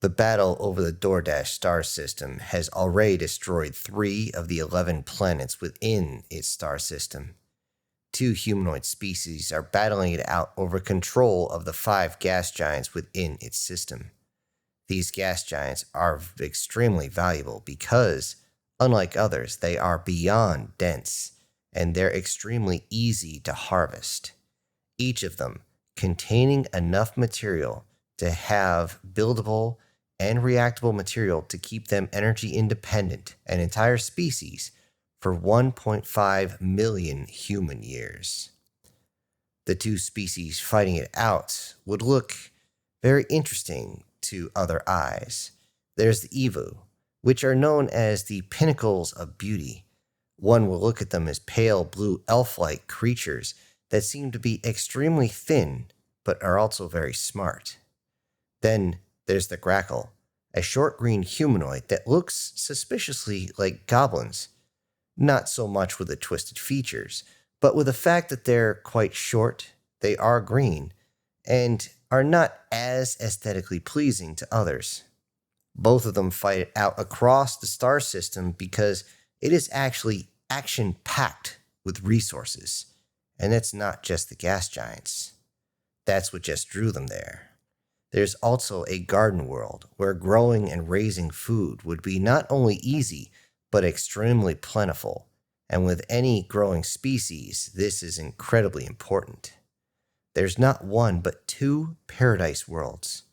The battle over the DoorDash star system has already destroyed 3 of the 11 planets within its star system. 2 humanoid species are battling it out over control of the 5 gas giants within its system. These gas giants are extremely valuable because, unlike others, they are beyond dense, and they're extremely easy to harvest. Each of them containing enough material to have buildable and reactable material to keep them energy independent, an entire species, for 1.5 million human years. The 2 species fighting it out would look very interesting to other eyes. There's the Evu, which are known as the pinnacles of beauty. One will look at them as pale blue elf-like creatures that seem to be extremely thin, but are also very smart. Then there's the Grackle, a short green humanoid that looks suspiciously like goblins. Not so much with the twisted features, but with the fact that they're quite short, they are green, and are not as aesthetically pleasing to others. Both of them fight it out across the star system because it is actually action-packed with resources. And that's not just the gas giants. That's what just drew them there. There's also a garden world where growing and raising food would be not only easy, but extremely plentiful. And with any growing species, this is incredibly important. There's not 1 but 2 paradise worlds,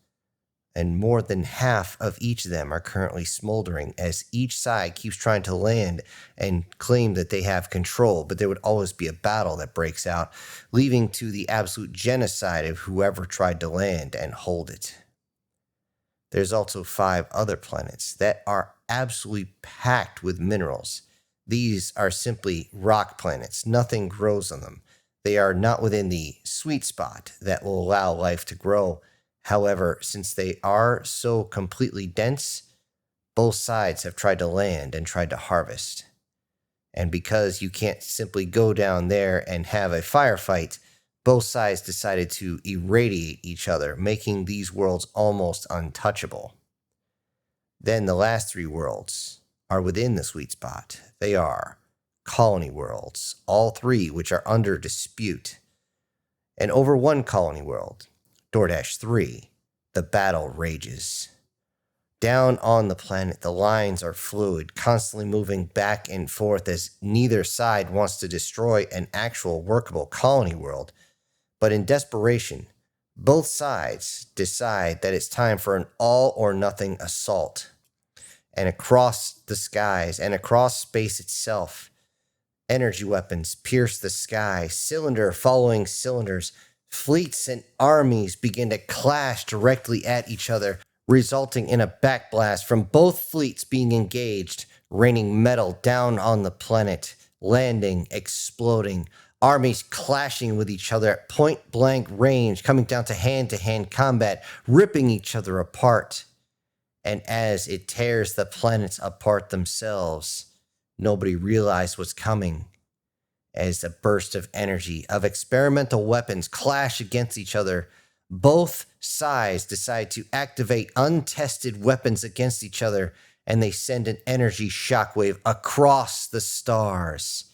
and more than half of each of them are currently smoldering as each side keeps trying to land and claim that they have control, but there would always be a battle that breaks out, leading to the absolute genocide of whoever tried to land and hold it. There's also 5 other planets that are absolutely packed with minerals. These are simply rock planets. Nothing grows on them. They are not within the sweet spot that will allow life to grow. However, since they are so completely dense, both sides have tried to land and tried to harvest. And because you can't simply go down there and have a firefight, both sides decided to irradiate each other, making these worlds almost untouchable. Then the last 3 worlds are within the sweet spot. They are colony worlds, all 3 which are under dispute. And over 1 colony world, DoorDash 3, the battle rages. Down on the planet, the lines are fluid, constantly moving back and forth as neither side wants to destroy an actual workable colony world. But in desperation, both sides decide that it's time for an all-or-nothing assault. And across the skies and across space itself, energy weapons pierce the sky, cylinder following cylinders. Fleets and armies begin to clash directly at each other, resulting in a backblast from both fleets being engaged, raining metal down on the planet, landing, exploding, armies clashing with each other at point-blank range, coming down to hand-to-hand combat, ripping each other apart. And as it tears the planets apart themselves, nobody realized what's coming. As a burst of energy of experimental weapons clash against each other, both sides decide to activate untested weapons against each other, and they send an energy shockwave across the stars.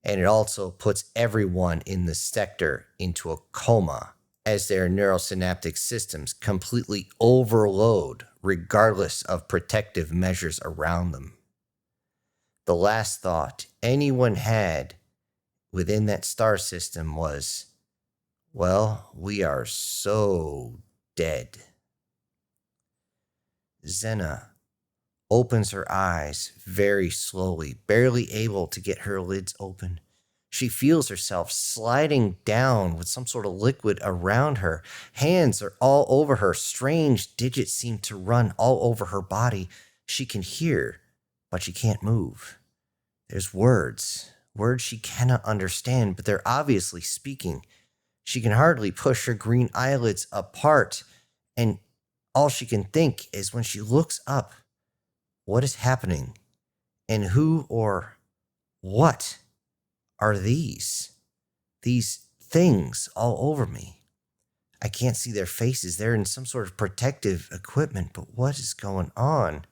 And it also puts everyone in the sector into a coma as their neurosynaptic systems completely overload regardless of protective measures around them. The last thought anyone had within that star system was, well, we are so dead. Xena opens her eyes very slowly, barely able to get her lids open. She feels herself sliding down with some sort of liquid around her. Hands are all over her. Strange digits seem to run all over her body. She can hear, but she can't move. There's words she cannot understand, but they're obviously speaking. She can hardly push her green eyelids apart, and all she can think is when she looks up, what is happening, and who or what are these things all over me? I can't see their faces. They're in some sort of protective equipment, but what is going on?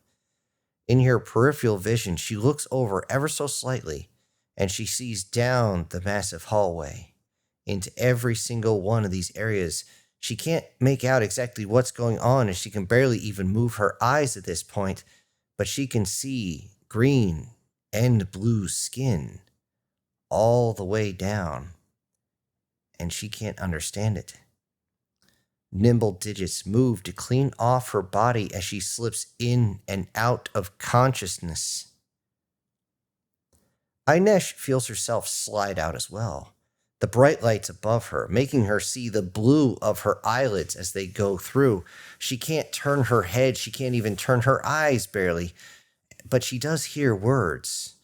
In her peripheral vision, she looks over ever so slightly, and she sees down the massive hallway into every single one of these areas. She can't make out exactly what's going on, and she can barely even move her eyes at this point, but she can see green and blue skin all the way down, and she can't understand it. Nimble digits move to clean off her body as she slips in and out of consciousness. Inesh feels herself slide out as well, the bright lights above her making her see the blue of her eyelids as they go through. She can't turn her head, she can't even turn her eyes barely, but she does hear words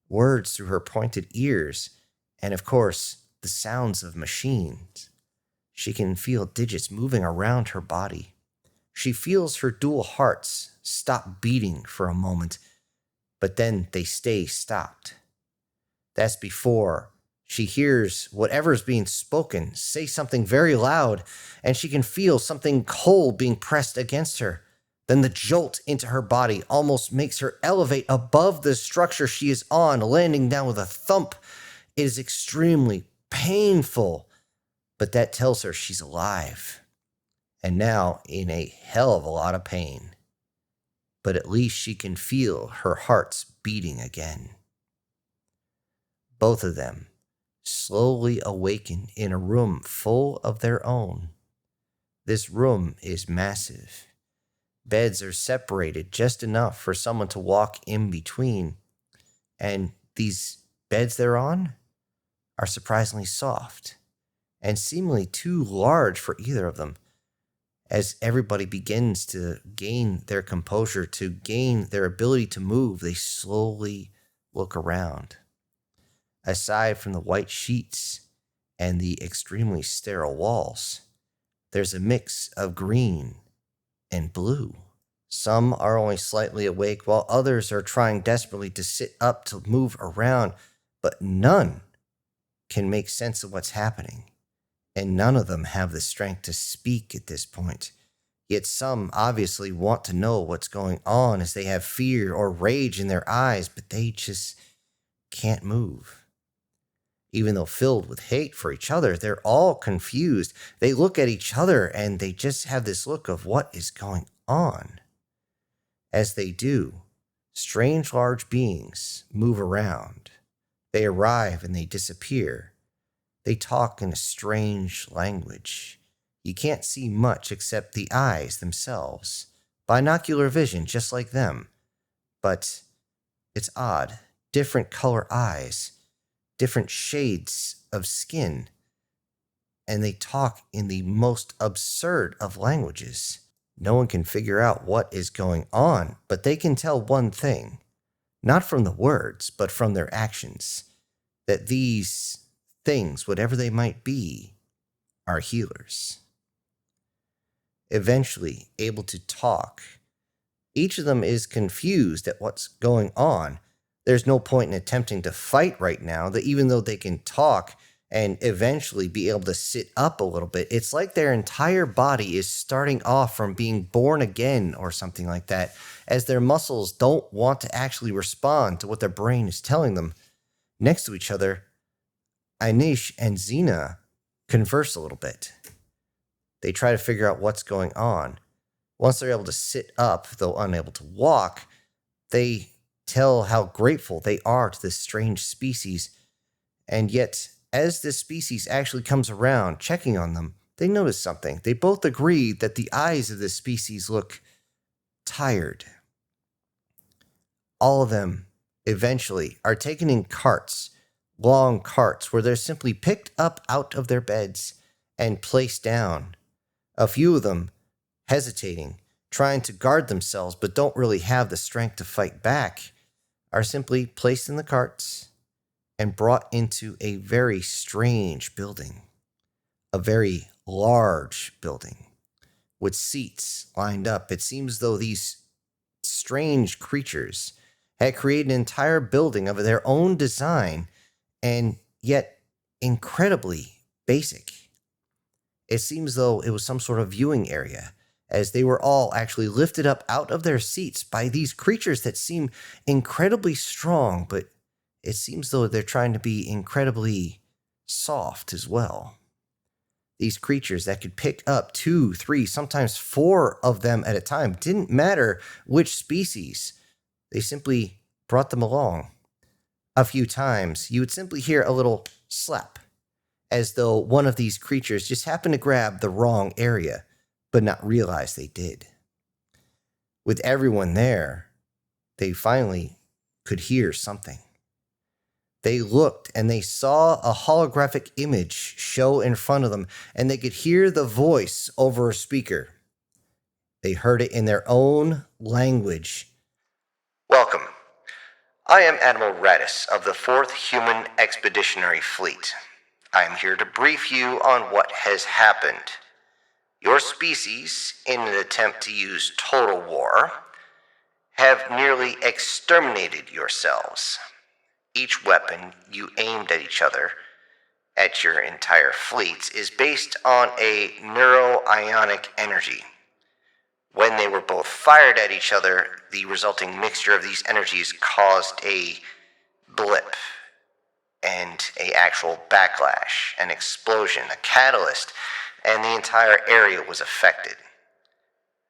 through her pointed ears, and of course, the sounds of machines. She can feel digits moving around her body. She feels her dual hearts stop beating for a moment, but then they stay stopped. That's before she hears whatever's being spoken say something very loud, and she can feel something cold being pressed against her. Then the jolt into her body almost makes her elevate above the structure she is on, landing down with a thump. It is extremely painful, but that tells her she's alive, and now in a hell of a lot of pain. But at least she can feel her heart's beating again. Both of them slowly awaken in a room full of their own. This room is massive. Beds are separated just enough for someone to walk in between, and these beds they're on are surprisingly soft and seemingly too large for either of them. As everybody begins to gain their composure, to gain their ability to move, they slowly look around. Aside from the white sheets and the extremely sterile walls, there's a mix of green and blue. Some are only slightly awake, while others are trying desperately to sit up to move around, but none can make sense of what's happening, and none of them have the strength to speak at this point. Yet some obviously want to know what's going on, as they have fear or rage in their eyes, but they just can't move. Even though filled with hate for each other, they're all confused. They look at each other and they just have this look of what is going on. As they do, strange large beings move around. They arrive and they disappear. They talk in a strange language. You can't see much except the eyes themselves. Binocular vision, just like them. But it's odd. Different color eyes. Different shades of skin. And they talk in the most absurd of languages. No one can figure out what is going on, but they can tell one thing. Not from the words, but from their actions. That these things, whatever they might be, are healers. Eventually able to talk, each of them is confused at what's going on. There's no point in attempting to fight right now, that even though they can talk and eventually be able to sit up a little bit, it's like their entire body is starting off from being born again or something like that, as their muscles don't want to actually respond to what their brain is telling them. Next to each other, Anish and Xena converse a little bit. They try to figure out what's going on. Once they're able to sit up, though unable to walk, they tell how grateful they are to this strange species. And yet, as this species actually comes around, checking on them, they notice something. They both agree that the eyes of this species look tired. All of them eventually are taken in carts, long carts, where they're simply picked up out of their beds and placed down. A few of them, hesitating, trying to guard themselves but don't really have the strength to fight back, are simply placed in the carts and brought into a very strange building. A very large building with seats lined up. It seems as though these strange creatures had created an entire building of their own design, and yet incredibly basic. It seems though it was some sort of viewing area, as they were all actually lifted up out of their seats by these creatures that seem incredibly strong, but it seems though they're trying to be incredibly soft as well. These creatures that could pick up 2, 3, sometimes 4 of them at a time. Didn't matter which species. They simply brought them along. A few times, you would simply hear a little slap, as though one of these creatures just happened to grab the wrong area, but not realize they did. With everyone there, they finally could hear something. They looked and they saw a holographic image show in front of them, and they could hear the voice over a speaker. They heard it in their own language. Welcome. I am Admiral Radis of the 4th Human Expeditionary Fleet. I am here to brief you on what has happened. Your species, in an attempt to use total war, have nearly exterminated yourselves. Each weapon you aimed at each other, at your entire fleets, is based on a neuroionic energy. When they were both fired at each other, the resulting mixture of these energies caused a blip and an actual backlash, an explosion, a catalyst, and the entire area was affected.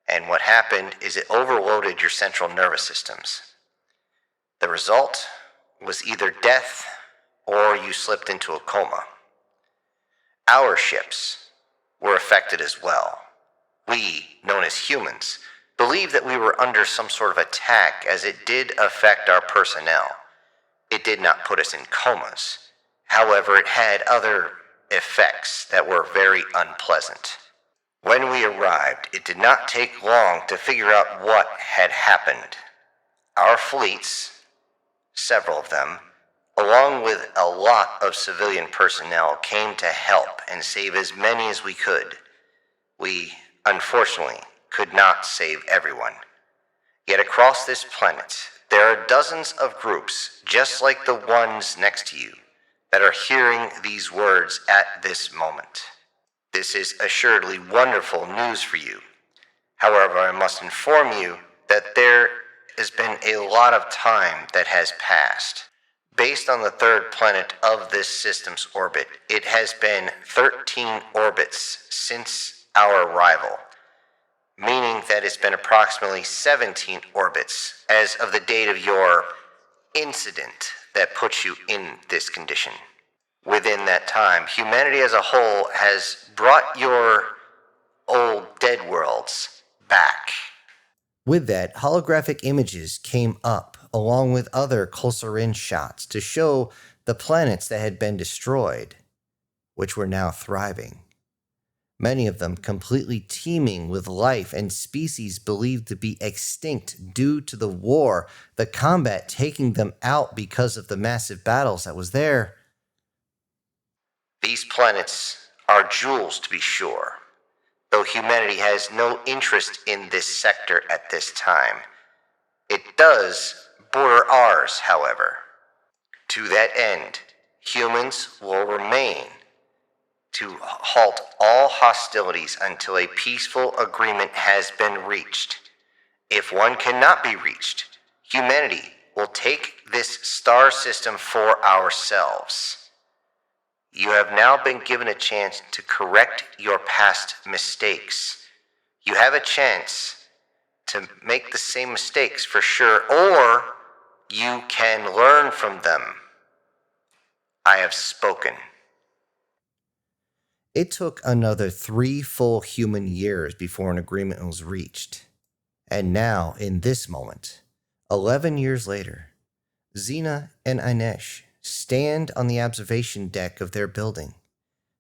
And what happened is it overloaded your central nervous systems. The result was either death or you slipped into a coma. Our ships were affected as well. We, known as humans, believed that we were under some sort of attack, as it did affect our personnel. It did not put us in comas. However, it had other effects that were very unpleasant. When we arrived, it did not take long to figure out what had happened. Our fleets, several of them, along with a lot of civilian personnel, came to help and save as many as we could. We, unfortunately, could not save everyone. Yet across this planet, there are dozens of groups, just like the ones next to you, that are hearing these words at this moment. This is assuredly wonderful news for you. However, I must inform you that there has been a lot of time that has passed. Based on the 3rd planet of this system's orbit, it has been 13 orbits since our arrival, meaning that it's been approximately 17 orbits as of the date of your incident that puts you in this condition. Within that time, humanity as a whole has brought your old dead worlds back. With that, holographic images came up, along with other closer-in shots to show the planets that had been destroyed, which were now thriving. Many of them completely teeming with life and species believed to be extinct due to the war, the combat taking them out because of the massive battles that was there. These planets are jewels, to be sure, though humanity has no interest in this sector at this time. It does border ours, however. To that end, humans will remain to halt all hostilities until a peaceful agreement has been reached. If one cannot be reached, humanity will take this star system for ourselves. You have now been given a chance to correct your past mistakes. You have a chance to make the same mistakes for sure, or you can learn from them. I have spoken. It took another 3 full human years before an agreement was reached. And now, in this moment, 11 years later, Xena and Inesh stand on the observation deck of their building,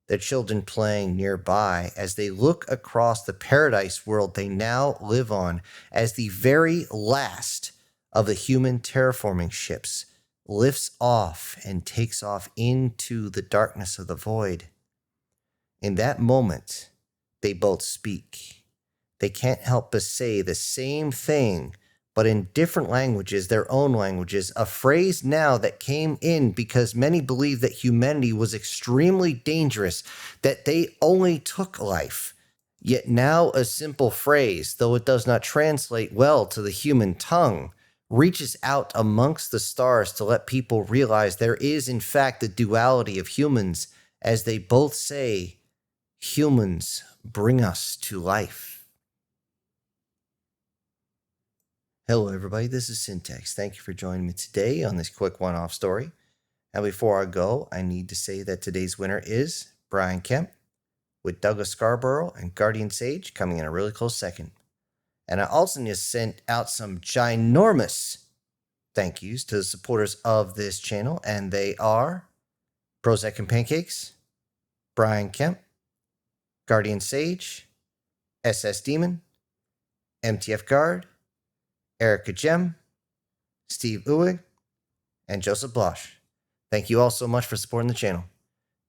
their children playing nearby as they look across the paradise world they now live on as the very last of the human terraforming ships lifts off and takes off into the darkness of the void. In that moment, they both speak. They can't help but say the same thing but in different languages, their own languages, a phrase now that came in because many believed that humanity was extremely dangerous, that they only took life. Yet now a simple phrase, though it does not translate well to the human tongue, reaches out amongst the stars to let people realize there is in fact the duality of humans, as they both say, humans bring us to life. Hello everybody, this is Syntax. Thank you for joining me today on this quick one-off story. Now before I go, I need to say that today's winner is Brian Kemp, with Douglas Scarborough and Guardian Sage coming in a really close second. And I also just sent out some ginormous thank yous to the supporters of this channel, and they are Prozac and Pancakes, Brian Kemp, Guardian Sage, SS Demon, MTF Guard, Erica Gem, Steve Uwig, and Joseph Blosh. Thank you all so much for supporting the channel.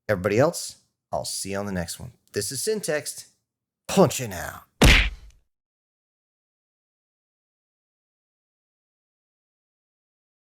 Everybody else, I'll see you on the next one. This is Syntax, punching out.